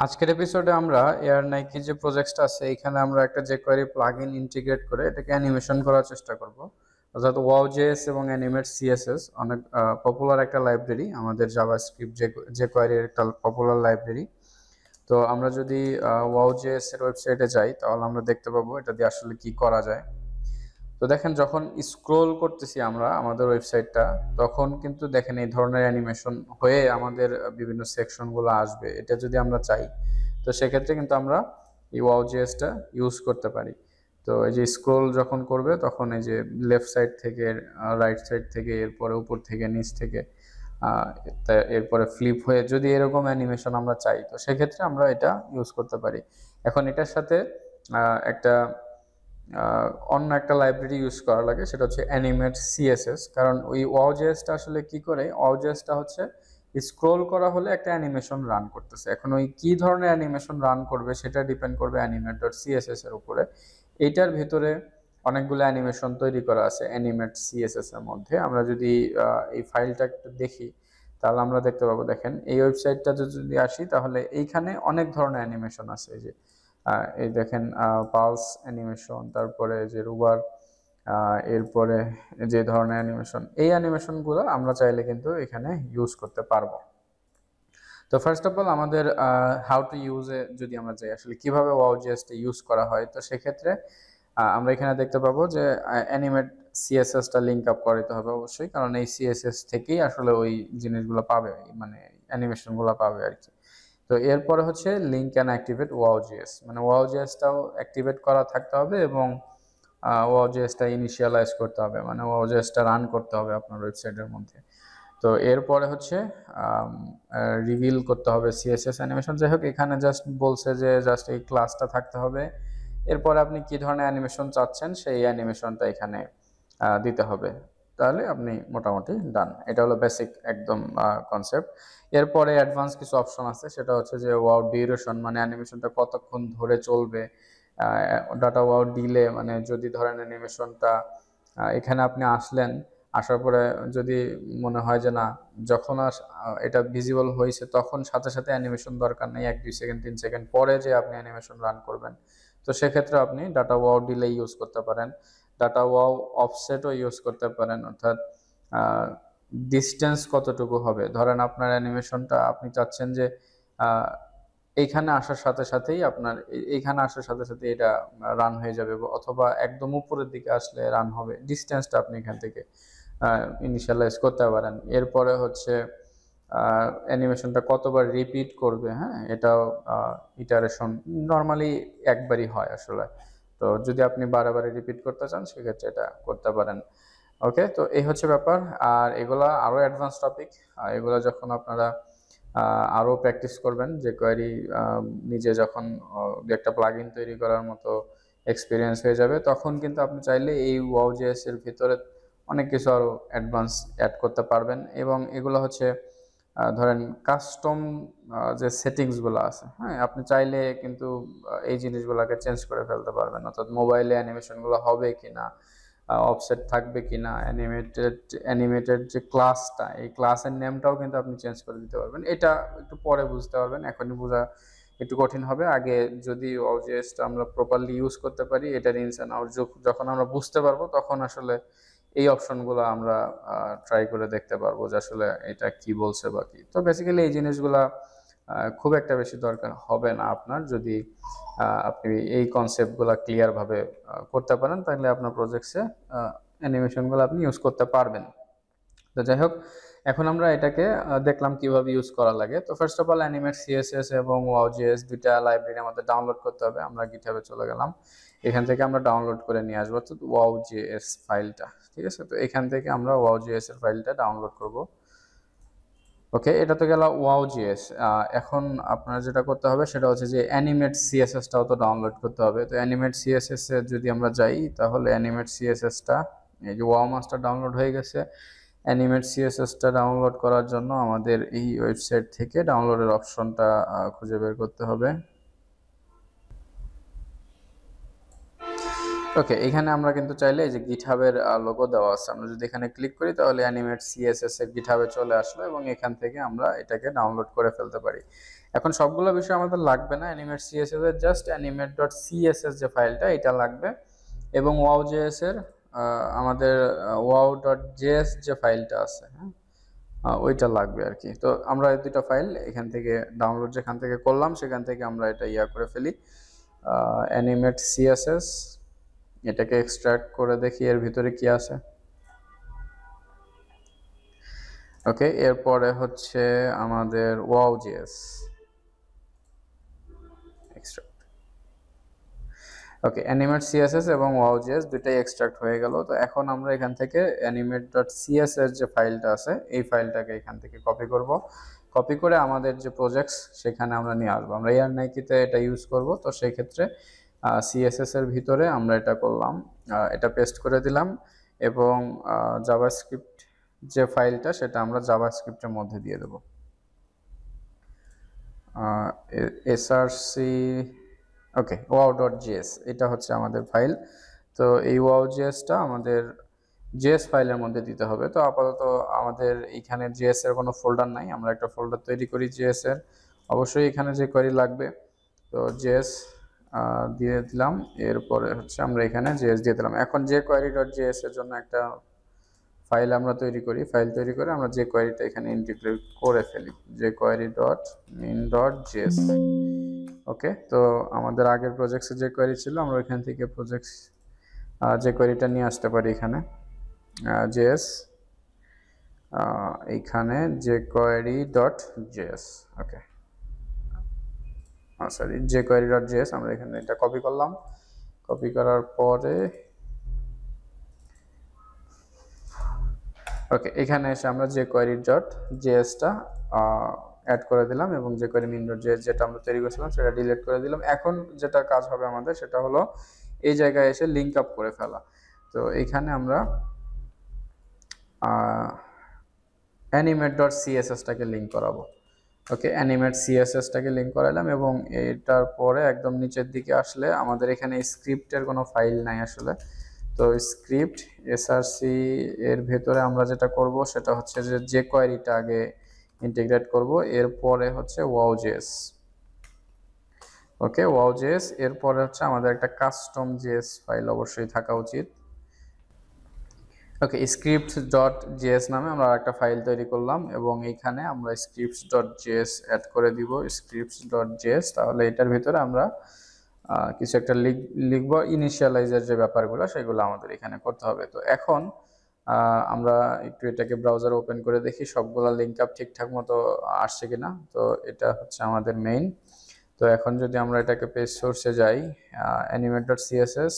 আজকের এপিসোডে আমরা এয়ার নাইকি যে প্রজেক্টটা আছে এখানে আমরা একটা jQuery প্লাগইন ইন্টিগ্রেট করে এটাকে অ্যানিমেশন করার চেষ্টা করব। অর্থাৎ ওয়াও.জেএস এবং অ্যানিমেট সিএসএস অনেক পপুলার একটা লাইব্রেরি, আমাদের জাভাস্ক্রিপ্ট jQuery এর একটা পপুলার লাইব্রেরি। তো আমরা যদি ওয়াও.জেএস এর ওয়েবসাইটে যাই তাহলে আমরা দেখতে পাবো এটা দিয়ে আসলে কি করা যায়। তো দেখেন, যখন স্ক্রোল করতেছি আমরা আমাদের ওয়েবসাইটটা, তখন কিন্তু দেখেন এই ধরনের অ্যানিমেশন হয়ে আমাদের বিভিন্ন সেকশনগুলো আসবে। এটা যদি আমরা চাই তো সেক্ষেত্রে কিন্তু আমরা এই ওয়াও.জেএসটা ইউজ করতে পারি। তো এই যে স্ক্রোল যখন করবে তখন এই যে লেফট সাইড থেকে, রাইট সাইড থেকে, এরপরে উপর থেকে, নিচ থেকে, এরপরে ফ্লিপ হয়ে যদি এরকম অ্যানিমেশন আমরা চাই তো সেক্ষেত্রে আমরা এটা ইউজ করতে পারি। এখন এটার সাথে একটা অন্য একটা লাইব্রেরি ইউজ করা লাগে, সেটা হচ্ছে অ্যানিমেট সিএসএস। কারণ ওই ওয়াও.জেএসটা আসলে কি করে, ওয়াও.জেএসটা হচ্ছে স্ক্রোল করা হলে একটা অ্যানিমেশন রান করতেছে। এখন ওই কি ধরনের অ্যানিমেশন রান করবে সেটা ডিপেন্ড করবে অ্যানিমেট ডট সিএসএস এর উপরে। এইটার ভিতরে অনেকগুলো অ্যানিমেশন তৈরি করা আছে অ্যানিমেট সিএসএস এর মধ্যে। আমরা যদি এই ফাইলটা একটু দেখি তাহলে আমরা দেখতে পাবো, দেখেন এই ওয়েবসাইটটাতে যদি আসি তাহলে এইখানে অনেক ধরনের অ্যানিমেশন আছে। এই দেখেন পালস অ্যানিমেশন, তারপরে যে রুবার, এরপরে যে ধরনের অ্যানিমেশন, এই অ্যানিমেশনগুলো আমরা চাইলে কিন্তু এখানে ইউজ করতে পারবো। তো ফার্স্ট অফ অল আমাদের হাউ টু ইউজে যদি আমরা যাই, আসলে কিভাবে ওয়াও.জেএসটা ইউজ করা হয়, তো সেক্ষেত্রে আমরা এখানে দেখতে পাবো যে অ্যানিমেট সিএসএসটা লিঙ্ক আপ করাতে হবে অবশ্যই, কারণ এই সিএসএস থেকেই আসলে ওই জিনিসগুলো পাবে, মানে অ্যানিমেশনগুলো পাবে আর কি। তো এরপরে হচ্ছে লিঙ্ক অ্যান্ড অ্যাক্টিভেট ওয়াও.জেএস, মানে ওয়াও.জেএসটাও অ্যাক্টিভেট করা থাকতে হবে এবং ওয়াও.জেএসটা ইনিশিয়ালাইজ করতে হবে, মানে ওয়াও.জেএসটা রান করতে হবে আপনার ওয়েবসাইটের মধ্যে। তো এরপরে হচ্ছে রিভিল করতে হবে সিএসএস অ্যানিমেশন। যাই হোক, এখানে জাস্ট বলছে যে জাস্ট এই ক্লাসটা থাকতে হবে, এরপরে আপনি কি ধরনের অ্যানিমেশন চাচ্ছেন সেই অ্যানিমেশনটা এখানে দিতে হবে, তাহলে আপনি মোটামুটি ডান। এটা হলো বেসিক একদম কনসেপ্ট। এরপরে অ্যাডভান্স কিছু অপশন আছে, সেটা হচ্ছে যে ওয়াও ডিউরেশন, মানে অ্যানিমেশনটা কতক্ষণ ধরে চলবে। ডাটা ওয়াও ডিলে, মানে যদি ধরেন অ্যানিমেশনটা এখানে আপনি আসলেন, আসার পরে যদি মনে হয় যে না, যখন এটা ভিজিবল হয়েছে তখন সাথে সাথে অ্যানিমেশন দরকার নেই, 1-2 সেকেন্ড 3 সেকেন্ড পরে যে আপনি অ্যানিমেশন রান করবেন, তো সেক্ষেত্রে আপনি ডাটা ওয়াও ডিলে ইউজ করতে পারেন। ডাটা ওয়াও অফসেটও ইউজ করতে পারেন, অর্থাৎ ডিস্টেন্স কতটুকু হবে। ধরেন আপনার অ্যানিমেশনটা আপনি চাচ্ছেন যে এইখানে আসার সাথে সাথেই আপনার এইখানে আসার সাথে সাথে এটা রান হয়ে যাবে, অথবা একদম উপরের দিকে আসলে রান হবে, ডিস্টেন্সটা আপনি এখান থেকে ইনিশিয়ালাইজ করতে পারেন। এরপরে হচ্ছে অ্যানিমেশনটা কতবার রিপিট করবে, হ্যাঁ, এটাও ইটারেশন নর্মালি একবারই হয় আসলে। তো যদি আপনি বারে বারে রিপিট করতে চান সেক্ষেত্রে এটা করতে পারেন। ওকে, তো এই হচ্ছে ব্যাপার। আর এগুলা আরো অ্যাডভান্স টপিক, এগুলা যখন আপনারা আরো প্র্যাকটিস করবেন, যে কোয়েরি নিজে যখন একটা প্লাগইন তৈরি করার মতো এক্সপিরিয়েন্স হয়ে যাবে, তখন কিন্তু আপনি চাইলে এই ওয়াও.জেএস এর ভিতরে অনেক কিছু আরো অ্যাডভান্স অ্যাড করতে পারবেন। এবং এগুলো হচ্ছে ধরেন কাস্টম যে সেটিংসগুলো আছে, হ্যাঁ, আপনি চাইলে কিন্তু এই জিনিসগুলোকে চেঞ্জ করে ফেলতে পারবেন, অর্থাৎ মোবাইলে অ্যানিমেশনগুলো হবে কিনা, অফসেট থাকবে কিনা, অ্যানিমেটেড যে ক্লাসটা, এই ক্লাসের নেমটাও কিন্তু আপনি চেঞ্জ করে দিতে পারবেন। এটা একটু পরে বুঝতে পারবেন, এখনই বোঝা একটু কঠিন হবে। আগে যদি ওয়াও.জেএসটা আমরা প্রপারলি ইউজ করতে পারি, এটার ইনস অ্যান্ড আউট যখন আমরা বুঝতে পারবো, তখন আসলে এই অপশনগুলো আমরা ট্রাই করে দেখতে পারবো যে আসলে এটা কি বলছে বা কি। তো বেসিক্যালি এই জিনিসগুলা খুব একটা বেশি দরকার হবে না আপনার, যদি আপনি এই কনসেপ্টগুলো ক্লিয়ারভাবে করতে পারেন, তাহলে আপনার প্রজেক্টসে অ্যানিমেশনগুলো আপনি ইউজ করতে পারবেন। তো যাই হোক, এখন আমরা এটাকে দেখলাম কিভাবে ইউজ করা লাগে। তো first of all animate CSS এবং ওয়াও.জেএস দুইটা লাইব্রেরি আমাদের ডাউনলোড করতে হবে। আমরা গিটহাবে চলে গেলাম, এখান থেকে আমরা ডাউনলোড করে নিয়ে আসবো অর্থাৎ ওয়াও.জেএস ফাইলটা। ঠিক আছে, তো এখান থেকে আমরা ওয়াও.জেএস এর ফাইলটা ডাউনলোড করব। ওকে, এটা তো গেল ওয়াও.জেএস। এখন আপনার যেটা করতে হবে সেটা হচ্ছে যে অ্যানিমেট সিএসএসটাও তো ডাউনলোড করতে হবে। তো অ্যানিমেট সিএসএস এ যদি আমরা যাই তাহলে অ্যানিমেট সিএসএসটা, এই যে ওয়াও মাস্টার ডাউনলোড হয়ে গেছে। অ্যানিমেট সিএসএসটা ডাউনলোড করার জন্য আমাদের এই ওয়েবসাইট থেকে ডাউনলোডের অপশনটা খুঁজে বের করতে হবে। ওকে, এখানে আমরা কিন্তু চাইলে এই যে গিটহাবের লোগো দেওয়া আছে, আমরা যদি এখানে ক্লিক করি তাহলে অ্যানিমেট সিএসএস এর গিটহাবে চলে আসলো এবং এখান থেকে আমরা এটাকে ডাউনলোড করে ফেলতে পারি। এখন সবগুলো বিষয় আমাদের লাগবে না, অ্যানিমেট সিএসএস এর জাস্ট অ্যানিমেট ডট সিএসএস যে ফাইলটা এটা লাগবে, এবং ওয়াও জেএস এর আমাদের ওয়াও ডট জেএস যে ফাইলটা আছে, হ্যাঁ, ওইটা লাগবে আর কি। তো আমরা এই দুটো ফাইল এখান থেকে ডাউনলোড যেখান থেকে করলাম সেখান থেকে আমরা এটা করে ফেলি, অ্যানিমেট সিএসএস, এটাকে এক্সট্রাক্ট করে দেখি এর ভিতরে কি আছে। ওকে, এরপরে হচ্ছে আমাদের ওয়াও জেএস এক্সট্রাক্ট। ওকে, অ্যানিমেট সিএসএস এবং ওয়াও জেএস দুটাই এক্সট্রাক্ট হয়ে গেল। তো এখন আমরা এখান থেকে অ্যানিমেট ডট সিএসএস যে ফাইলটা আছে এই ফাইলটাকে এখান থেকে কপি করব, কপি করে আমাদের যে প্রজেক্টস সেখানে আমরা নিয়ে আসবো। আমরা এয়ার নাইকিতে এটা ইউজ করব, তো সেই ক্ষেত্রে সিএসএস এর ভিতরে আমরা এটা করলাম, এটা পেস্ট করে দিলাম, এবং জাভাস্ক্রিপ্ট যে ফাইলটা সেটা আমরা জাভাস্ক্রিপ্টের মধ্যে দিয়ে দেব, এসআরসি। ওকে, ওয়াও ডট জেএস এটা হচ্ছে আমাদের ফাইল। তো এই ওয়াও জেএসটা আমাদের জেএস ফাইলের মধ্যে দিতে হবে। তো আপাতত আমাদের এখানে জেএস এর কোনো ফোল্ডার নাই, আমরা একটা ফোল্ডার তৈরি করি জেএস এর। অবশ্যই এখানে যে কোয়েরি লাগবে, তো জেএস দিয়ে দিলাম, এরপরে হচ্ছে আমরা এখানে জেএস দিয়ে দিলাম। এখন যে কোয়েরি ডট জেএস এর জন্য একটা ফাইল আমরা তৈরি করি, ফাইল তৈরি করে আমরা যে কোয়েরিটা এখানে ইন্টিগ্রেট করে ফেলি, যে query dot min dot JS. Okay, তো আমাদের আগের প্রজেক্টসে যে কোয়েরি ছিল আমরা এখান থেকে প্রজেক্টস যে কোয়েরিটা নিয়ে আসতে পারি এখানে, জেএস এইখানে যে কোয়েরি ডট জেএস। ওকে, সরি, যে কোয়েরি ডট জেএস আমরা এখানে এটা কপি করলাম, কপি করার পরে ওকে এখানে এসে আমরা যে কোয়েরি ডট জেএসটা অ্যাড করে দিলাম, এবং যে কোয়েরি মিন ডট জেএস যেটা আমরা তৈরি করেছিলাম সেটা ডিলিট করে দিলাম। এখন যেটা কাজ হবে আমাদের সেটা হলো এই জায়গায় এসে লিঙ্ক আপ করে ফেলা। তো এইখানে আমরা অ্যানিমেট ডট সিএসএসটাকে লিঙ্ক করাবো। ওকে, অ্যানিমেট সিএসএসটাকে লিঙ্ক করালাম, এবং এটার পরে একদম নিচের দিকে আসলে আমাদের এখানে স্ক্রিপ্টের কোনো ফাইল নাই আসলে। তো স্ক্রিপ্ট এসআরসি এর ভেতরে আমরা যেটা করব সেটা হচ্ছে যে কোয়েরিটা আগে ইন্টিগ্রেট করব, এরপরে হচ্ছে ওয়াও জেএস। ওকে, ওয়াও জেএস, এরপরে হচ্ছে আমাদের একটা কাস্টম জেএস ফাইল অবশ্যই থাকা উচিত। ওকে, স্ক্রিপ্ট ডট জেএস নামে আমরা একটা ফাইল তৈরি করলাম, এবং এইখানে আমরা স্ক্রিপ্টস ডট জেএস অ্যাড করে দিব, স্ক্রিপ্টস ডট জেএস। তাহলে এটার ভিতরে আমরা কিছু একটা লিখবো, ইনিশিয়ালাইজের যে ব্যাপারগুলো সেগুলো আমাদের এখানে করতে হবে। তো এখন আমরা একটু এটাকে ব্রাউজার ওপেন করে দেখি সবগুলো লিঙ্ক আপ ঠিকঠাক মতো আসছে কিনা। তো এটা হচ্ছে আমাদের মেইন। তো এখন যদি আমরা এটাকে পেজ সোর্সে যাই, অ্যানিমেট ডট সিএসএস,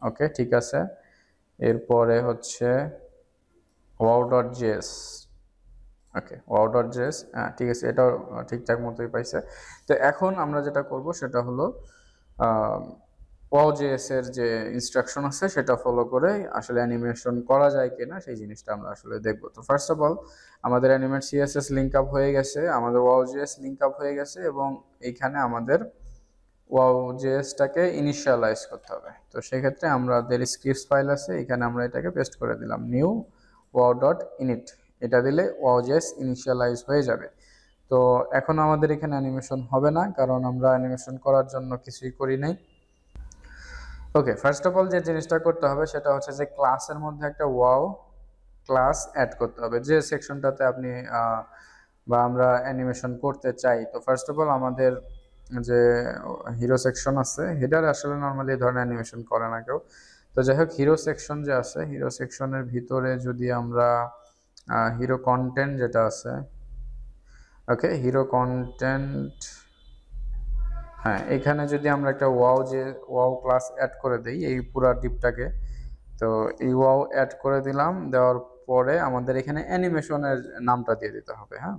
ওকে ঠিক আছে, এরপরে হচ্ছে ওয়াও ডট জেএস। ওকে, ওয়াও ডট জেএস, ঠিক আছে, এটাও ঠিকঠাক মতোই পাইছে। তো এখন আমরা যেটা করব সেটা হলো ওয়াও জেএস এর যে ইনস্ট্রাকশন আছে সেটা ফলো করে আসলে অ্যানিমেশন করা যায় কিনা সেই জিনিসটা আমরা আসলে দেখব। তো ফার্স্ট অফ অল আমাদের অ্যানিমেট সিএসএস লিঙ্ক আপ হয়ে গেছে, আমাদের ওয়াও জেএস লিঙ্ক আপ হয়ে গেছে, এবং এইখানে আমাদের ওয়াও জেএসটাকে ইনিশিয়ালাইজ করতে হবে। তো সেক্ষেত্রে আমাদের স্ক্রিপ্টস ফাইল আছে, এখানে আমরা এটাকে পেস্ট করে দিলাম, নিউ ওয়াও ডট ইনিট, এটা দিলে ওয়াও জেএস ইনিশিয়ালাইজ হয়ে যাবে। তো এখন আমাদের এখানে অ্যানিমেশন হবে না, কারণ আমরা অ্যানিমেশন করার জন্য কিছুই করি নাই। ওকে, ফার্স্ট অফ অল যে জিনিসটা করতে হবে সেটা হচ্ছে যে ক্লাসের মধ্যে একটা ওয়াও ক্লাস অ্যাড করতে হবে, যে সেকশনটাতে আপনি বা আমরা অ্যানিমেশন করতে চাই। তো ফার্স্ট অফ অল আমাদের যে হিরো সেকশন আছে, হেডার আসলে নর্মালি এই ধরনের অ্যানিমেশন করে না কেউ। তো যাই হোক, হিরো সেকশন যে আছে, হিরো সেকশনের ভিতরে যদি আমরা হিরো কন্টেন্ট যেটা আছে, ওকে হিরো কন্টেন্ট, হ্যাঁ এখানে যদি আমরা একটা ওয়াও ক্লাস অ্যাড করে দিই এই পুরো ডিপটাকে, তো এই ওয়াও অ্যাড করে দিলাম, দেওয়ার পরে আমাদের এখানে অ্যানিমেশনের নামটা দিয়ে দিতে হবে। হ্যাঁ,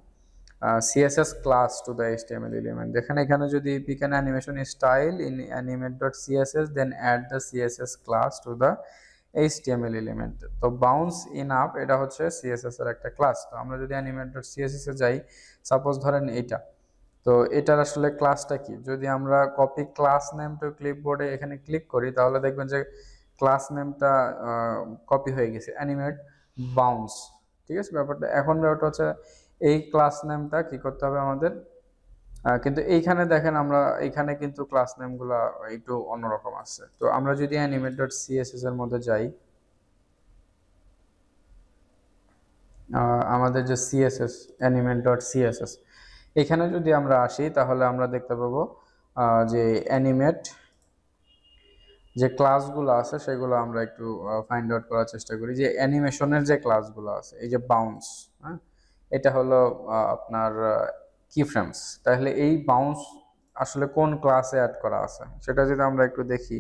CSS class to the HTML element, যেখানে এখানে যদি pick an animation style in animate.css then add the CSS class to the HTML element। তো bounce in up এটা হচ্ছে CSS এর একটা ক্লাস। তো আমরা যদি animate.css এ যাই, সাপোজ ধরেন এইটা, তো এটার আসলে ক্লাসটা কি, যদি আমরা কপি ক্লাস নেম টু ক্লিপবোর্ডে এখানে ক্লিক করি তাহলে দেখবেন যে ক্লাস নেমটা কপি হয়ে গেছে, অ্যানিমেট বাউন্স। ঠিক আছে ব্যাপারটা, এখন ব্যাপারটা হচ্ছে এই ক্লাস নেমটা কি করতে হবে আমাদের, কিন্তু এইখানে দেখেন আমরা এইখানে কিন্তু ক্লাস নেমগুলো একটু অন্যরকম আছে। তো আমরা যদি animate.css এর মধ্যে যাই, আমাদের যে সিএসএস animate.css, এখানে যদি আমরা আসি তাহলে আমরা দেখতে পাবো যে অ্যানিমেট যে ক্লাসগুলো আছে সেগুলো আমরা একটু ফাইন্ড আউট করার চেষ্টা করি। যে অ্যানিমেশনের যে ক্লাসগুলো আছে, এই যে বাউন্স, হ্যাঁ, এটা হলো আপনার কি ফ্রেমস। তাহলে এই বাউন্স আসলে কোন ক্লাসে অ্যাড করা আছে সেটা যদি আমরা একটু দেখি,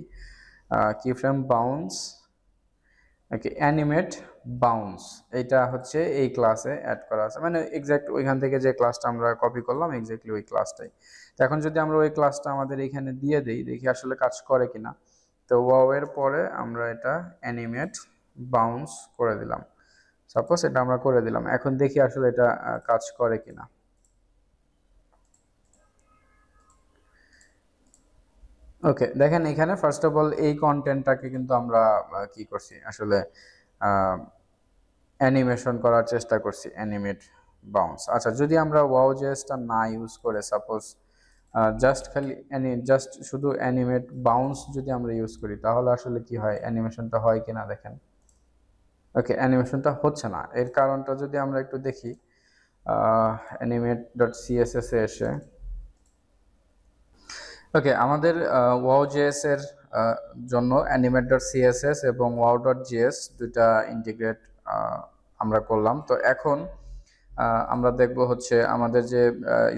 কি ফ্রেম বাউন্স, ওকে, অ্যানিমেট বাউন্স, এটা হচ্ছে এই ক্লাসে অ্যাড করা আছে, মানে এক্স্যাক্ট ওইখান থেকে যে ক্লাসটা আমরা কপি করলাম এক্স্যাক্টলি ওই ক্লাসটাই। তো এখন যদি আমরা ওই ক্লাসটা আমাদের এখানে দিয়ে দিই, দেখি আসলে কাজ করে কিনা। তো ওয়াও এর পরে আমরা এটা অ্যানিমেট বাউন্স করে দিলাম, সাপোজ এটা আমরা করে দিলাম। এখন দেখি আসলে এটা কাজ করে কিনা। ওকে, দেখেন এখানে ফার্স্ট অফ অল এই কন্টেন্টটাকে কিন্তু আমরা কি করছি আসলে অ্যানিমেশন করার চেষ্টা করছি, অ্যানিমেট বাউন্স। আচ্ছা, যদি আমরা ওয়াও জেএসটা না ইউজ করে সাপোজ জাস্ট খালি জাস্ট শুধু অ্যানিমেট বাউন্স যদি আমরা ইউজ করি তাহলে আসলে কি হয়, অ্যানিমেশনটা হয় কিনা দেখেন। ওকে, অ্যানিমেশনটা হচ্ছে না। এর কারণটা যদি আমরা একটু দেখি, animate.css এ এসে, ওকে, আমাদের ওয়াও.js এর জন্য animate.css এবং wow.js দুইটা ইন্টিগ্রেট আমরা করলাম। তো এখন আমরা দেখব হচ্ছে আমাদের যে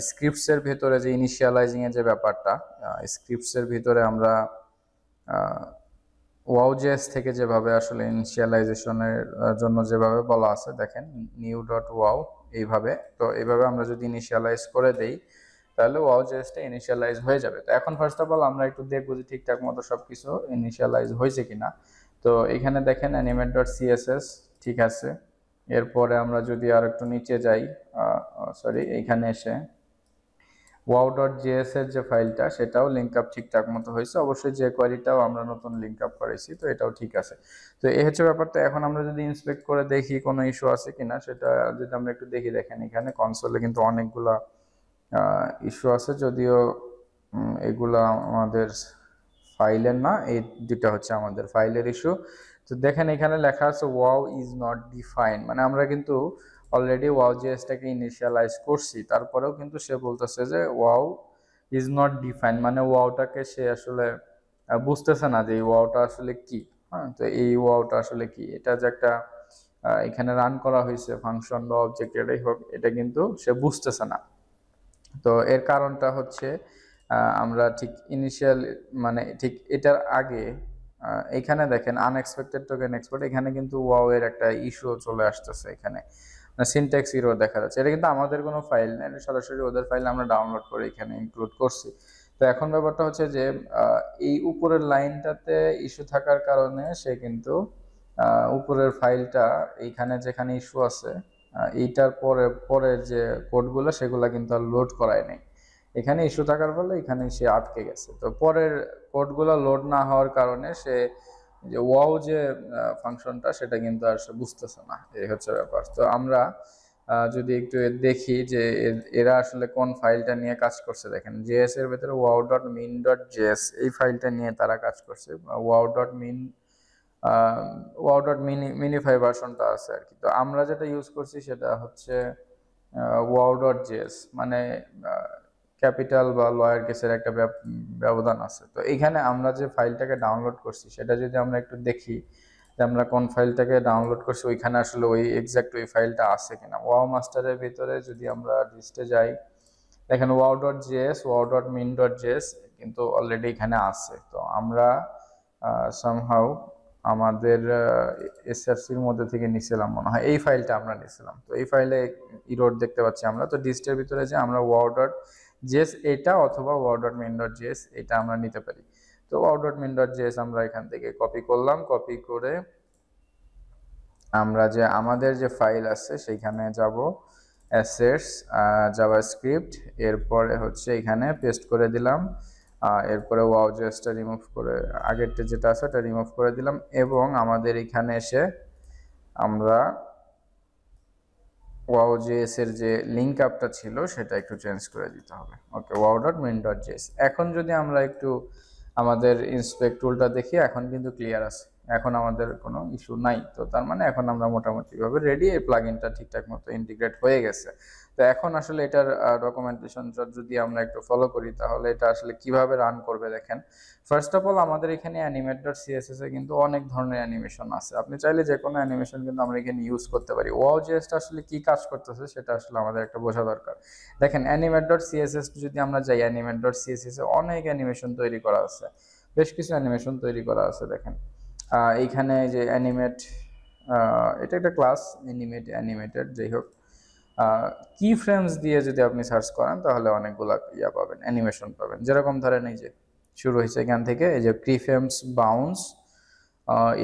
স্ক্রিপ্টসের ভিতরে যে ইনিশিয়ালাইজিং এর যে ব্যাপারটা, স্ক্রিপ্টসের ভিতরে আমরা wow.js থেকে যেভাবে আসলে ইনিশিয়ালাইজেশনের জন্য যেভাবে বলা আছে, দেখেন new.wow এইভাবে। তো এইভাবে আমরা যদি ইনিশিয়ালাইজ করে দেই তাহলে wow.js-টা ইনিশিয়ালাইজ হয়ে যাবে। তো এখন ফার্স্ট অফ অল আমরা একটু দেখবো যে ঠিকঠাক মতো সবকিছু ইনিশিয়ালাইজ হয়েছে কিনা। তো এখানে দেখেন animate.css ঠিক আছে। এরপরে আমরা যদি আর একটু নিচে যাই, সরি, এইখানে এসে wow.js এর যে ফাইলটা সেটাও লিঙ্ক আপ ঠিকঠাক মতো হয়েছে। অবশ্যই যে কোয়ারিটাও আমরা নতুন লিঙ্ক আপ করেছি, তো এটাও ঠিক আছে। তো এই হচ্ছে ব্যাপারটা। এখন আমরা যদি ইন্সপেক্ট করে দেখি কোনো ইস্যু আছে কিনা, সেটা যদি আমরা একটু দেখি, দেখেন এখানে কনসোলে কিন্তু অনেকগুলা ইস্যু আছে, যদিও এগুলা আমাদের ফাইলের না, এই দুটা হচ্ছে আমাদের ফাইলের ইস্যু। তো দেখেন এখানে লেখা আছে ওয়াও ইজ নট ডিফাইন, মানে আমরা কিন্তু অলরেডি wow.js-টাকে ইনিশিয়ালাইজ করছি, তারপরেও কিন্তু সে বলতেছে যে ওয়াও ইজ নট ডিফাইন, মানে ওয়াওটাকে সে আসলে বুঝতেছে না যে এই ওয়াওটা আসলে কি। হ্যাঁ, তো এই ওয়াওটা আসলে কি, এটা যে একটা এখানে রান করা হয়েছে ফাংশন বা অবজেক্ট, এটাই হোক, এটা কিন্তু সে বুঝতেছে না। তো এর কারণটা হচ্ছে আমরা ঠিক ইনিশিয়াল, মানে ঠিক এটার আগে এখানে দেখেন আনএক্সপেক্টেড টোকেন এক্সপোর্ট, এখানে কিন্তু ওয়াও এর একটা ইস্যু চলে আসতেছে। এখানে সিনট্যাক্স এরর দেখা যাচ্ছে। এটা কিন্তু আমাদের কোনো ফাইল না, এটা সরাসরি ওদের ফাইল আমরা ডাউনলোড করে এখানে ইনক্লুড করছি। তো এখন ব্যাপারটা হচ্ছে যে এই উপরের লাইনটাতে ইস্যু থাকার কারণে সে কিন্তু উপরের ফাইলটা এইখানে যেখানে ইস্যু আছে এইটার পরের যে কোডগুলো সেগুলো কিন্তু আর লোড করায় নাই। এখানে ইস্যু থাকার ফলে এখানে সে আটকে গেছে। তো পরের কোডগুলো লোড না হওয়ার কারণে সে যে ওয়াও যে ফাংশনটা সেটা কিন্তু আর সে বুঝতেছে না, এই হচ্ছে ব্যাপার। তো আমরা যদি একটু দেখি যে এরা আসলে কোন ফাইলটা নিয়ে কাজ করছে, দেখেন জেএস এর ভেতরে wow.min.js এই ফাইলটা নিয়ে তারা কাজ করছে। wow.minify ভার্সনটা আছে আর কি। তো আমরা যেটা ইউজ করছি সেটা হচ্ছে wow.js, মানে ক্যাপিটাল বা লয়ার কেসের একটা ব্যবধান আছে। তো এইখানে আমরা যে ফাইলটাকে ডাউনলোড করছি সেটা যদি আমরা একটু দেখি যে আমরা কোন ফাইলটাকে ডাউনলোড করছি ওইখানে আসলে ওই এক্সাক্ট ওই ফাইলটা আছে কিনা। ওয়াও মাস্টারের ভিতরে যদি আমরা লিস্টে যাই, দেখেন wow.js wow.min.js কিন্তু অলরেডি এখানে আছে। তো আমরা সামহাউ আমাদের এসআরসির মধ্যে থেকে নিছিলাম মনে হয়, এই ফাইলটা আমরা নিছিলাম। তো এই ফাইলে ইরোড দেখতে পাচ্ছি আমরা। তো লিস্টের ভিতরে যে আমরা wow.js এটা অথবা wow.min.js এটা আমরা নিতে পারি। তো wow.min.js আমরা এখান থেকে কপি করলাম, কপি করে আমরা যে আমাদের যে ফাইল আছে সেইখানে যাব, অ্যাসেটস জাভাস্ক্রিপ্ট, এরপরে হচ্ছে এখানে পেস্ট করে দিলাম। এরপরে wow.js-টা রিমুভ করে আগেরটা যেটা আছে এটা রিমুভ করে দিলাম এবং আমাদের এখানে এসে আমরা wow.js এর যে লিঙ্ক আপটা ছিল সেটা একটু চেঞ্জ করে দিতে হবে। ওকে, wow.main.js। এখন যদি আমরা একটু আমাদের ইন্সপেক্ট টুলটা দেখি, এখন কিন্তু ক্লিয়ার আছে, এখন আমাদের কোনো ইস্যু নাই। তো তার মানে এখন আমরা মোটামুটিভাবে রেডি, এই প্লাগইনটা ঠিকঠাক মতো ইন্টিগ্রেট হয়ে গেছে। তো এখন আসলে এটার ডকুমেন্টেশন যদি আমরা একটু ফলো করি তাহলে এটা আসলে কিভাবে রান করবে দেখেন। ফার্স্ট অফ অল আমাদের এখানে অ্যানিমেট.css এ কিন্তু অনেক ধরনের অ্যানিমেশন আছে। আপনি চাইলে যে কোনো অ্যানিমেশন কিন্তু আমরা এখানে ইউজ করতে পারি। wow.js আসলে কি কাজ করতেছে সেটা আসলে আমাদের একটা বোঝা দরকার। দেখেন অ্যানিমেট.css যদি আমরা যাই, অ্যানিমেট.css এ অনেক অ্যানিমেশন তৈরি করা আছে, বেশ কিছু অ্যানিমেশন তৈরি করা আছে। দেখেন এইখানে যে অ্যানিমেট, এটা একটা ক্লাস অ্যানিমেটেড, যাই হোক, কি ফ্রেমস দিয়ে যদি আপনি সার্চ করেন তাহলে অনেকগুলা ইয়া পাবেন, অ্যানিমেশন পাবেন। যেরকম ধরেন এই যে শুরু হয়েছে এখান থেকে, এই যে প্রিফ্রেমস বাউন্স,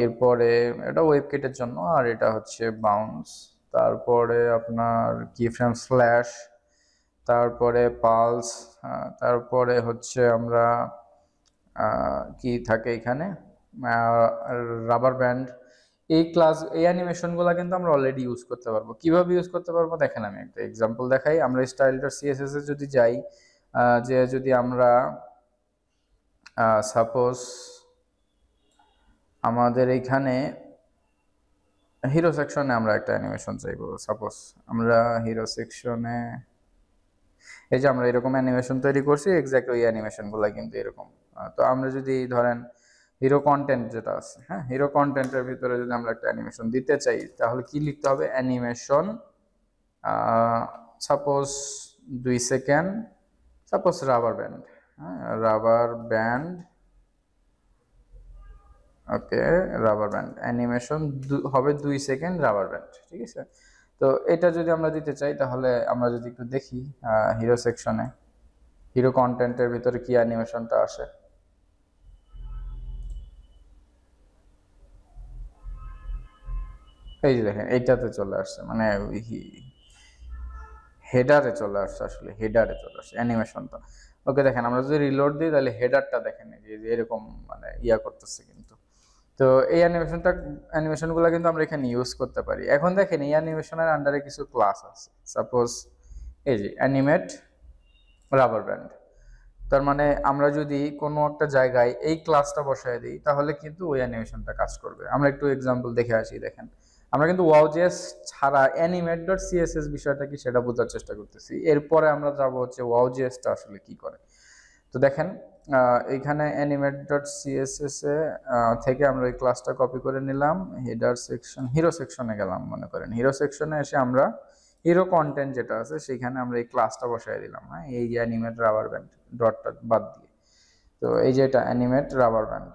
এরপরে এটা ওয়েবকিটের জন্য, আর এটা হচ্ছে বাউন্স, তারপরে আপনার কি ফ্রেম স্ল্যাশ, তারপরে পালস, তারপরে হচ্ছে আমরা কি থাকে এখানে রাবার ব্যান্ড। এই অ্যানিমেশনগুলো কিন্তু আমরা অলরেডি ইউজ করতে পারবো। কিভাবে ইউজ করতে পারবো দেখেন, আমি একটা এক্সাম্পল দেখাই। আমরা style.css এ যদি যাই, যে যদি আমরা সাপোজ আমাদের এইখানে হিরো সেকশনে আমরা একটা অ্যানিমেশন চাইবো, সাপোজ আমরা হিরো সেকশনে এই যে আমরা এরকম অ্যানিমেশন তৈরি করছি, এক্স্যাক্ট ওই অ্যানিমেশনগুলো কিন্তু এরকম। তো আমরা যদি ধরেন হিরো কন্টেন্ট যেটা আছে, হ্যাঁ, হিরো কন্টেন্টের ভিতরে যদি আমরা একটা অ্যানিমেশন দিতে চাই তাহলে কি লিখতে হবে, animation suppose 2 second, suppose rubber band, হ্যাঁ, রাবার ব্যান্ড, ওকে, রাবার ব্যান্ড অ্যানিমেশন হবে 2 সেকেন্ড রাবার ব্যান্ড, ঠিক আছে। তো এটা যদি আমরা দিতে চাই তাহলে আমরা যদি একটু দেখি হিরো সেকশনে, হিরো কন্টেন্টের ভিতরে কি অ্যানিমেশনটা আসে। এই যে দেখেন এইটাতে চলে আসছে, মানে হেডারে চলে আসছে, আসলে হেডারে চলে আসছে অ্যানিমেশনটা। ওকে, দেখেন আমরা যদি রিলোড দিই তাহলে হেডারটা দেখেন যে এরকম মানে ইয়া করতেছে কিন্তু। তো এই অ্যানিমেশনগুলো কিন্তু আমরা এখানে ইউজ করতে পারি। এখন দেখেন এই অ্যানিমেশনের আন্ডারে কিছু ক্লাস আছে, সাপোজ এই যে অ্যানিমেট রাবার ব্যান্ড। তার মানে আমরা যদি কোনো একটা জায়গায় এই ক্লাসটা বসায় দিই তাহলে কিন্তু ওই অ্যানিমেশনটা কাজ করবে। আমরা একটু এক্সাম্পল দেখে আসি। দেখেন আমরা কিন্তু wow.js ছাড়া অ্যানিমেট.css বিষয়টা কি সেটা বোঝার চেষ্টা করতেছি। এরপরে আমরা যাবো হচ্ছে wow.js-টা আসলে কি করে। তো দেখেন এইখানে অ্যানিমেট.css এ থেকে আমরা এই ক্লাসটা কপি করে নিলাম, হেডার সেকশন, হিরো সেকশনে গেলাম, মনে করেন হিরো সেকশনে এসে আমরা হিরো কন্টেন্ট যেটা আছে সেখানে আমরা এই ক্লাসটা বসাই দিলাম, হ্যাঁ, এই যে অ্যানিমেট রাবার ব্যান্ড ডটটা বাদ দিয়ে। তো এই যে এটা animate rubber band,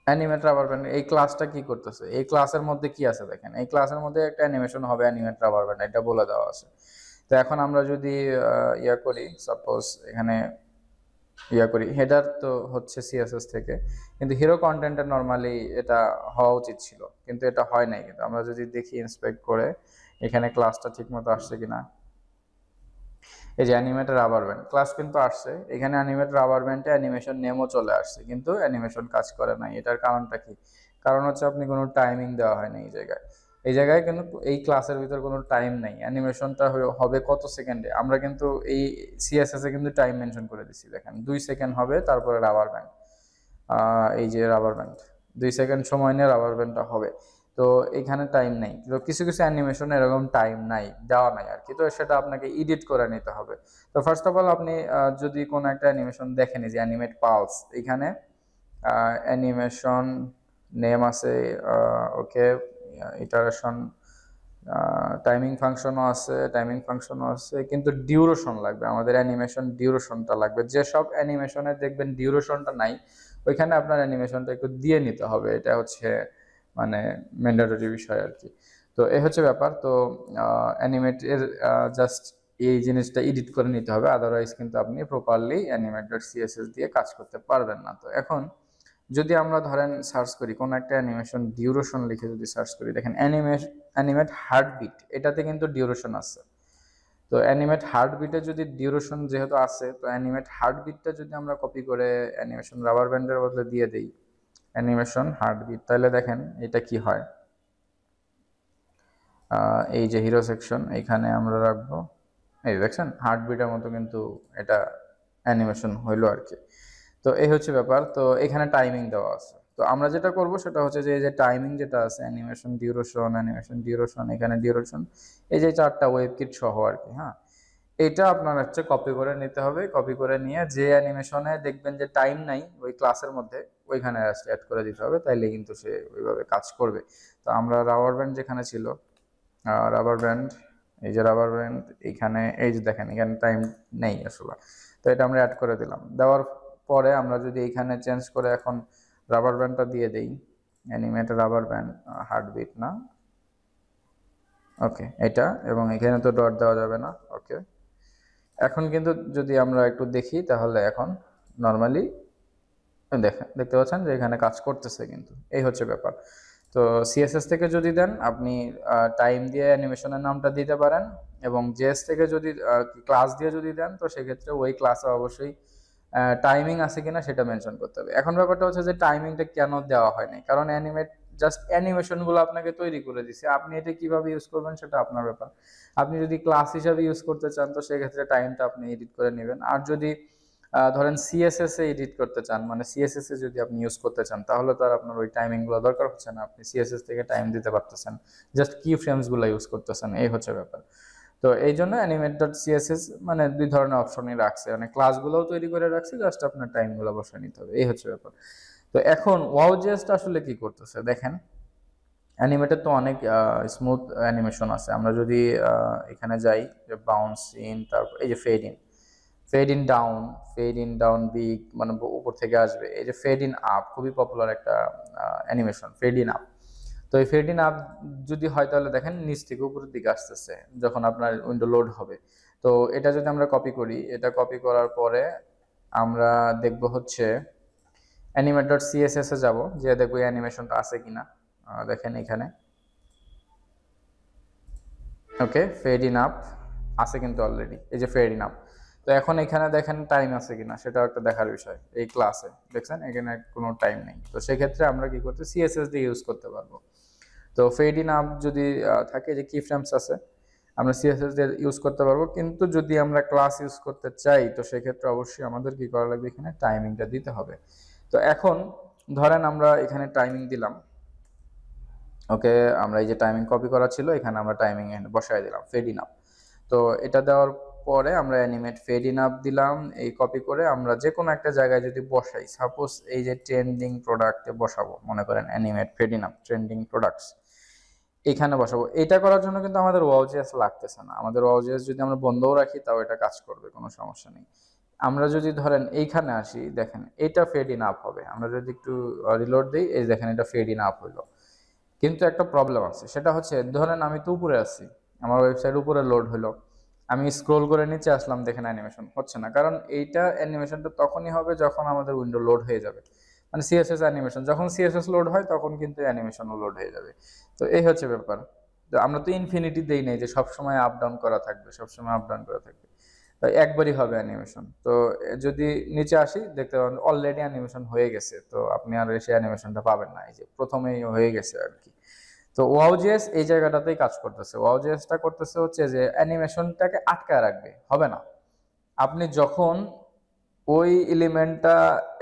animate rubber band এই ক্লাসটা কি করতেছে, এই ক্লাসের মধ্যে কি আছে দেখেন, এই ক্লাসের মধ্যে একটা অ্যানিমেশন হবে অ্যানিমেট রাবার ব্যান্ড, এটা বলে দেওয়া আছে। তো এখন আমরা যদি ইয়া করি, সাপোজ এখানে ইয়া করি, হেডার তো হচ্ছে সিএসএস থেকে, কিন্তু হিরো কন্টেন্টের নর্মালি এটা হওয়া উচিত ছিল, কিন্তু এটা হয় নাই। কিন্তু আমরা যদি দেখি ইন্সপেক্ট করে এখানে ক্লাসটা ঠিক মতো আসছে কিনা, এই যে অ্যানিমেট রাবার ব্যান্ড ক্লাস কিন্তু আসছে, এখানে অ্যানিমেট রাবার ব্যান্ডে অ্যানিমেশন নেমও চলে আসছে, কিন্তু অ্যানিমেশন কাজ করে নাই। এটার কারণটা কি? কারণ হচ্ছে আপনি কোনো টাইমিং দেওয়া হয়নি এই জায়গায়। এই জায়গায় কিন্তু এই ক্লাসের ভিতর কোনো টাইম নাই, অ্যানিমেশনটা হবে কত সেকেন্ডে। আমরা কিন্তু এই সিএসএস এ কিন্তু টাইম মেনশন করে দিচ্ছি, দেখেন 2 সেকেন্ড হবে, তারপরে রাবার ব্যান্ড, এই যে রাবার ব্যান্ড 2 সেকেন্ড সময় নিয়ে রাবার ব্যান্ডটা হবে। তো এখানে টাইম নাই, তো কিছু কিছু অ্যানিমেশনে এরকম টাইম নাই, দেওয়া নাই আর কি। তো সেটা আপনাকে এডিট করে নিতে হবে। তো ফার্স্ট অফ অল আপনি যদি কোনো একটা অ্যানিমেশন দেখেন, যে অ্যানিমেট পালস, এখানে অ্যানিমেশন নেম আছে, ওকে, ইটারেশন, টাইমিং ফাংশনও আছে, কিন্তু ডিউরেশন লাগবে আমাদের, অ্যানিমেশন ডিউরেশনটা লাগবে। যেসব অ্যানিমেশনে দেখবেন ডিউরেশনটা নাই ওইখানে আপনার অ্যানিমেশনটা একটু দিয়ে নিতে হবে, এটা হচ্ছে মানে ম্যান্ডেটরি বিষয় আর কি। তো এই হচ্ছে ব্যাপার। তো অ্যানিমেটের জাস্ট এই জিনিসটা এডিট করে নিতে হবে, আদারওয়াইজ কিন্তু আপনি প্রপারলি অ্যানিমেট.css দিয়ে কাজ করতে পারবেন না। তো এখন যদি আমরা ধরেন সার্চ করি কোনো একটা অ্যানিমেশন ডিউরেশন লিখে যদি সার্চ করি, দেখেন অ্যানিমেট হার্টবিট, এটাতে কিন্তু ডিউরেশন আছে। তো অ্যানিমেট হার্টবিটে যদি ডিউরেশন যেহেতু আছে, তো অ্যানিমেট হার্টবিটটা যদি আমরা কপি করে অ্যানিমেশন রাবার ব্যান্ডের বদলে দিয়ে দেই অ্যানিমেশন হার্টবিট, তাহলে দেখেন এটা কি হয়। এই যে হিরো সেকশন এখানে আমরা রাখবো, এই দেখছেন হার্টবিটের মতো কিন্তু এটা অ্যানিমেশন হইলো আর কি। তো এই হচ্ছে ব্যাপার। তো এখানে টাইমিং দেওয়া আছে। তো আমরা যেটা করব সেটা হচ্ছে যে এই যে টাইমিং যেটা আছে অ্যানিমেশন ডিউরেশন, এখানে ডিউরেশন, এই যে 4টা ওয়েব কিট সহ আর কি। হ্যাঁ, এটা আপনার হচ্ছে কপি করে নিতে হবে। কপি করে নিয়ে যে অ্যানিমেশনে দেখবেন যে টাইম নাই ওই ক্লাসের মধ্যে, ওইখানে অ্যাড করে দিতে হবে, তাইলে কিন্তু সে ওইভাবে কাজ করবে। তো আমরা রাবার ব্যান্ড যেখানে ছিল, রাবার ব্যান্ড, এই যে রাবার ব্যান্ড এইখানে, এই যে দেখেন এখানে টাইম নেই আসলে, তো এটা আমরা অ্যাড করে দিলাম। দেওয়ার পরে আমরা যদি এইখানে চেঞ্জ করে এখন রাবার ব্যান্ডটা দিয়ে দেই, অ্যানিমেট রাবার ব্যান্ড, হার্টবিট না, ওকে এটা, এবং এখানে তো ডট দেওয়া যাবে না, ওকে। এখন কিন্তু যদি আমরা একটু দেখি তাহলে এখন নর্মালি দেখতে পাচ্ছেন যে এখানে কাজ করতেছে, কিন্তু এই হচ্ছে ব্যাপার। তো সিএসএস থেকে যদি দেন আপনি টাইম দিয়ে অ্যানিমেশনের নামটা দিতে পারেন, এবং জেএস থেকে যদি ক্লাস দিয়ে যদি দেন তো সেক্ষেত্রে ওই ক্লাসে অবশ্যই টাইমিং আছে কিনা সেটা মেনশন করতে হবে। এখন ব্যাপারটা হচ্ছে যে টাইমিংটা কেন দেওয়া হয়নি, কারণ জাস্ট অ্যানিমেশনগুলো আপনাকে তৈরি করে দিছে, আপনি এটা কিভাবে ইউজ করবেন সেটা আপনার ব্যাপার। আপনি যদি ক্লাস হিসাবে ইউজ করতে চান তো সেক্ষেত্রে টাইমটা আপনি এডিট করে নেবেন। আর যদি ধরেন সিএসএস এ এডিট করতে চান, মানে সিএসএস এ যদি আপনি ইউজ করতে চান, তাহলে তো আর আপনার ওই টাইমিংগুলো দরকার হচ্ছে না, আপনি সিএসএস থেকে টাইম দিতে পারতেছেন, জাস্ট কি ফ্রেমসগুলো ইউজ করতেছেন, এই হচ্ছে ব্যাপার। তো এই জন্য অ্যানিমেট ডট সিএসএস মানে 2 ধরনের অপশনই রাখছে, মানে ক্লাসগুলোও তৈরি করে রাখছে, জাস্ট আপনার টাইমগুলো বসিয়ে নিতে হবে, এই হচ্ছে ব্যাপার। তো এখন ওয়াও.জেএসটা আসলে কি করতেছে দেখেন, অ্যানিমেটের তো অনেক স্মুথ অ্যানিমেশন আছে। আমরা যদি এখানে যাই, যে বাউন্স ইন, তারপর এই যে ফেড ইন ডাউন বিগ, মানে উপর থেকে আসবে। এই যে ফেড ইন আপ খুবই পপুলার একটা অ্যানিমেশন, ফেড ইন আপ। তো এই ফেড ইন আপ যদি হয় তাহলে দেখেন নিচ থেকে উপরের দিকে আসতেছে যখন আপনার উইন্ডো লোড হবে। তো এটা যদি আমরা কপি করি, এটা কপি করার পরে আমরা দেখব হচ্ছে অ্যানিমেট ডট সিএসএস এ যাবো, যে দেখবো এই অ্যানিমেশনটা আছে কিনা। দেখেন এখানে, ওকে ফেড ইন আপ আছে কিন্তু অলরেডি, এই যে ফেড ইন আপ। তো এখন এখানে দেখেন টাইম আছে কিনা সেটাও একটা দেখার বিষয়। এই ক্লাসে দেখছেন এখানে কোনো টাইম নেই, তো সেক্ষেত্রে আমরা কি করতে সিএসএস দিয়ে ইউজ করতে পারবো। তো ফেড ইন আপ যদি থাকে, যে কি ফ্রেমস আছে, আমরা সিএসএস দিয়ে ইউজ করতে পারবো। কিন্তু যদি আমরা ক্লাস ইউজ করতে চাই তো সেক্ষেত্রে অবশ্যই আমাদের কি করা লাগবে, এখানে টাইমিংটা দিতে হবে। তো এখন ধরেন আমরা এখানে টাইমিং দিলাম, ওকে, আমরা এই যে টাইমিং কপি করা ছিল এখানে আমরা টাইমিং বসাই দিলাম ফেড ইন আপ। তো এটা দেওয়ার পরে আমরা অ্যানিমেট ফেড ইন আপ দিলাম, এই কপি করে আমরা যে কোনো একটা জায়গায় যদি বসাই, সাপোজ এই যে ট্রেন্ডিং প্রোডাক্টে বসাবো, মনে করেন animate fade in up trending products, এখানে বসাবো। এটা করার জন্য কিন্তু আমাদের ওয়াও.জেএস লাগতেছে না, আমাদের ওয়াও.জেএস যদি আমরা বন্ধও রাখি তাও এটা কাজ করবে, কোনো সমস্যা নেই। আমরা যদি ধরেন এইখানে আসি, দেখেন এটা ফেড ইন আপ হবে। আমরা যদি একটু রিলোড দিই, এই দেখেন এটা ফেড ইন আপ হইলো। কিন্তু একটা প্রবলেম আছে, সেটা হচ্ছে ধরেন আমি তো উপরে আছি, আমার ওয়েবসাইট উপরে লোড হলো, আমি স্ক্রোল করে নিচে আসলাম, দেখেন অ্যানিমেশন হচ্ছে না, কারণ এইটা অ্যানিমেশনটা তখনই হবে যখন আমাদের উইন্ডো লোড হয়ে যাবে। মানে সিএসএস অ্যানিমেশন যখন সিএসএস লোড হয় তখন কিন্তু অ্যানিমেশনও লোড হয়ে যাবে। তো এই হচ্ছে ব্যাপার। তো আমরা তো ইনফিনিটি দেই নাই যে সবসময় আপ ডাউন করা থাকবে, সবসময় আপ ডাউন করা থাকবে, তাই একবারই হবে অ্যানিমেশন। তো যদি নিচে আসি দেখতে পাবেন অলরেডি অ্যানিমেশন হয়ে গেছে, তো আপনি আর এসে অ্যানিমেশনটা পাবেন না, এই যে প্রথমেই হয়ে গেছে আর কি। তো ওয়াও.জেএস এই জায়গাটাতেই কাজ করতেছে। ওয়াও.জেএসটা করতেছে হচ্ছে যে অ্যানিমেশনটাকে আটকায় রাখবে, হবে না। আপনি যখন ওই এলিমেন্টটা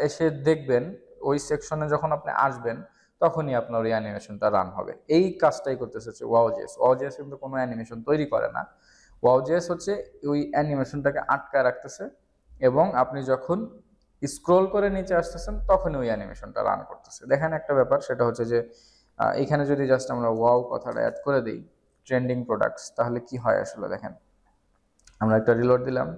এসে দেখবেন, ওই সেকশনে যখন আপনি আসবেন তখনই আপনার ওই অ্যানিমেশনটা রান হবে। এই কাজটাই করতেছে হচ্ছে ওয়াও.জেএস। ওয়াও.জেএস কিন্তু কোনো অ্যানিমেশন তৈরি করে না। ওয়াও.জেএস হচ্ছে ওই অ্যানিমেশনটাকে আটকায় রাখতেছে, এবং আপনি যখন স্ক্রোল করে নিচে আসতেছেন তখনই ওই অ্যানিমেশনটা রান করতেছে। দেখেন একটা ব্যাপার, সেটা হচ্ছে যে এখানে যদি জাস্ট আমরা ওয়াও কথাটা অ্যাড করে দিই, ট্রেন্ডিং প্রোডাক্টস, তাহলে কি হয় আসলে দেখেন। আমরা একটা রিলোড দিলাম,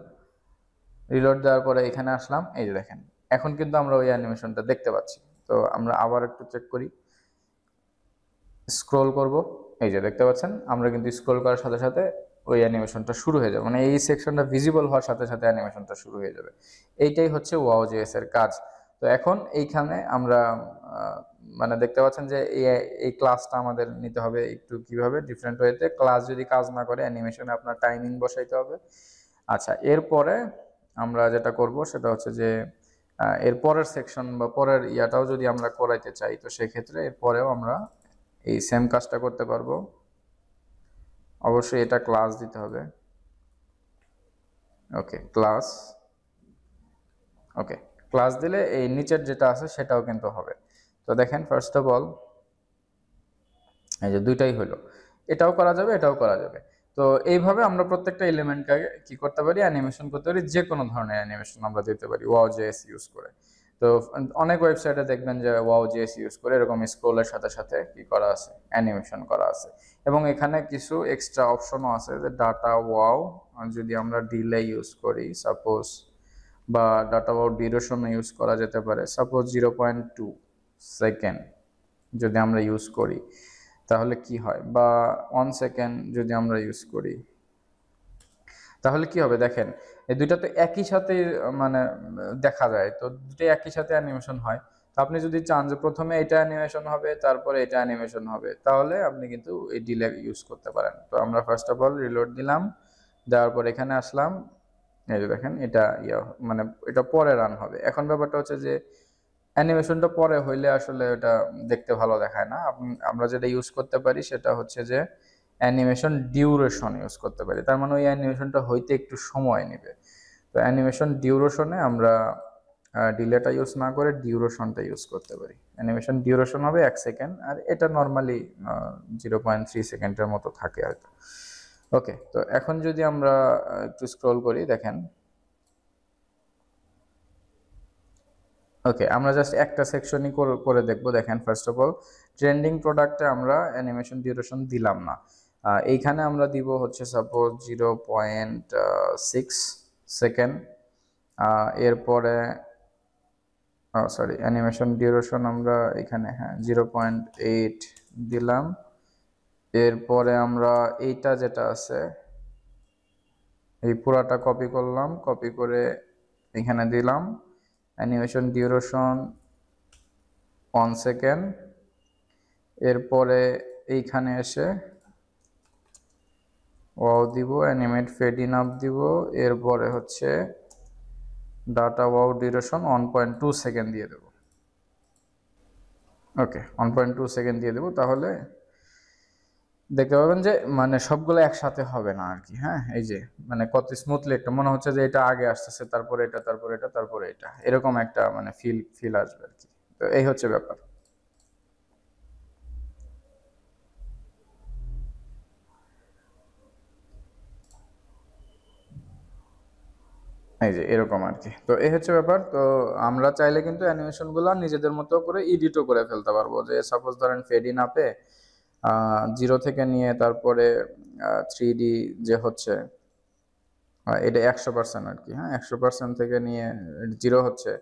রিলোড দেওয়ার পরে এখানে আসলাম, এই যে দেখেন এখন কিন্তু আমরা ওই অ্যানিমেশনটা দেখতে পাচ্ছি। তো আমরা আবার একটু চেক করি, স্ক্রোল করব, এই যে দেখতে পাচ্ছেন আমরা কিন্তু স্ক্রোল করার সাথে সাথে ওই অ্যানিমেশনটা শুরু হয়ে যাবে, মানে এই সেকশনটা ভিজিবল হওয়ার সাথে সাথে অ্যানিমেশনটা শুরু হয়ে যাবে। এইটাই হচ্ছে ওয়াও.জেএস এর কাজ। তো এখন এইখানে আমরা মানে দেখতে পাচ্ছেন যে এই ক্লাসটা আমাদের নিতে হবে একটু কিভাবে ডিফারেন্ট ওয়েতে। ক্লাস যদি কাজ না করে অ্যানিমেশনে আপনার টাইমিং বসাইতে হবে। আচ্ছা, এরপরে আমরা যেটা করব সেটা হচ্ছে যে এর পরের সেকশন বা পরের ইয়াটাও যদি আমরা করাইতে চাই তো সেক্ষেত্রে এরপরেও আমরা এই সেম কাজটা করতে পারবো। অবশ্যই এটা ক্লাস দিতে হবে। ওকে ক্লাস, ওকে ক্লাস দিলে এই নিচের যেটা আছে সেটাও কিন্তু হবে। তো দেখেন ফার্স্ট অফ অল এই যে দুইটাই হলো, এটাও করা যাবে এটাও করা যাবে। তো এইভাবে আমরা প্রত্যেকটা এলিমেন্টকে কি করতে পারি, অ্যানিমেশন করতে পারি, যে কোনো ধরনের অ্যানিমেশন আমরা দিতে পারি ওয়াও.js ইউজ করে। তো অনেক ওয়েবসাইটে দেখবেন যে ওয়াও.js ইউজ করে এরকম স্ক্রোলের সাথে সাথে কি করা আছে, অ্যানিমেশন করা আছে। এবং এখানে কিছু এক্সট্রা অপশনও আছে, যে ডাটা ওয়াও যদি আমরা ডিলে ইউজ করি সাপোজ, বা ডাটা ওয়াও ডিউরেশন ইউজ করা যেতে পারে সাপোজ 0.2 সেকেন্ড যদি আমরা ইউজ করি তাহলে কি হয়, বা 1 সেকেন্ড যদি আমরা ইউজ করি তাহলে কি হবে। দেখেন এই দুইটা তো একই সাথে মানে দেখা যায়, তো দুটোই একই সাথে অ্যানিমেশন হয়। তো আপনি যদি চান যে প্রথমে এটা অ্যানিমেশন হবে তারপরে এটা অ্যানিমেশন হবে, তাহলে আপনি কিন্তু এই ডিলে ইউজ করতে পারেন। তো আমরা ফার্স্ট অফ অল রিলোড দিলাম, দেওয়ার পর এখানে আসলাম, এই যে দেখেন এটা মানে এটা পরে রান হবে। এখন ব্যাপারটা হচ্ছে যে অ্যানিমেশনটা পরে হইলে আসলে ওটা দেখতে ভালো দেখায় না। আমরা যেটা ইউজ করতে পারি সেটা হচ্ছে যে অ্যানিমেশন ডিউরেশন ইউজ করতে পারি, তার মানে ওই অ্যানিমেশনটা হইতে একটু সময় নেবে। তো অ্যানিমেশন ডিউরেশনে আমরা ডিলেটা ইউজ না করে ডিউরেশনটা ইউজ করতে পারি। অ্যানিমেশন ডিউরেশন হবে 1 সেকেন্ড, আর এটা নর্মালি 0.3 সেকেন্ডের মতো থাকে হয়তো। ওকে, তো এখন যদি আমরা একটু স্ক্রল করি দেখেন, ওকে আমরা জাস্ট একটা সেকশনই করে দেখবো। দেখেন ফার্স্ট অফ অল ট্রেন্ডিং প্রোডাক্টে আমরা অ্যানিমেশন ডিউরেশন দিলাম না, এইখানে আমরা দিব হচ্ছে সাপোজ 0.6 সেকেন্ড। এরপরে সরি অ্যানিমেশন ডিউরেশন আমরা এখানে হ্যাঁ 0.8 দিলাম। এরপরে আমরা এইটা যেটা আছে এই পুরাটা কপি করলাম, কপি করে এখানে দিলাম অ্যানিমেশন ডিউরেশন 1 সেকেন্ড। এরপরে এইখানে এসে ওয়াও দিব, অ্যানিমেট ফেড ইন আপ দিব, এরপরে হচ্ছে ডাটা ওয়াও ডিউরেশন 1.2 সেকেন্ড দিয়ে দেব। ওকে 1.2 সেকেন্ড দিয়ে দেবো, তাহলে দেখতে পাবেন যে মানে সবগুলো একসাথে হবে না আর কি। হ্যাঁ এই যে মানে কত স্মুথলি একটা মনে হচ্ছে যে এটা আগে আসতেছে তারপরে এটা তারপরে এটা তারপরে এটা, এরকম একটা মানে ফিল আসবে আর কি। তো এই হচ্ছে ব্যাপার। এই যে এরকম আর কি। তো এই হচ্ছে ব্যাপার। তো আমরা চাইলে কিন্তু অ্যানিমেশনগুলো নিজেদের মতো করে এডিটও করে ফেলতে পারবো। যে সাপোজ ধরেন ফেড ইন আপে 0 থেকে নিয়ে তারপরে 3D যে হচ্ছে এটা 100% আর কি। হ্যাঁ 100% থেকে নিয়ে 0 হচ্ছে,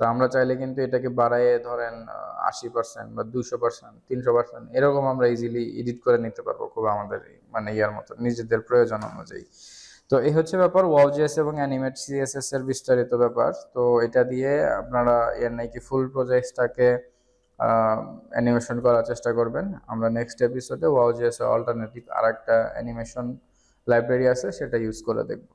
তো আমরা চাইলে কিন্তু এটাকে বাড়াইয়ে ধরেন 80% বা 200% 300% এরকম আমরা ইজিলি এডিট করে নিতে পারবো খুব আমাদের মানে ইয়ার মতো নিজেদের প্রয়োজন অনুযায়ী। তো এই হচ্ছে ব্যাপার ওয়াও.js এবং অ্যানিমেট সিএসএস এর বিস্তারিত ব্যাপার। তো এটা দিয়ে আপনারা এর নাকি ফুল প্রজেক্টটাকে অ্যানিমেশন করার চেষ্টা করবেন। আমরা নেক্সট এপিসোডে ওয়াও.js এর অল্টারনেটিভ আরেকটা অ্যানিমেশন লাইব্রেরি আছে সেটা ইউজ করে দেখব।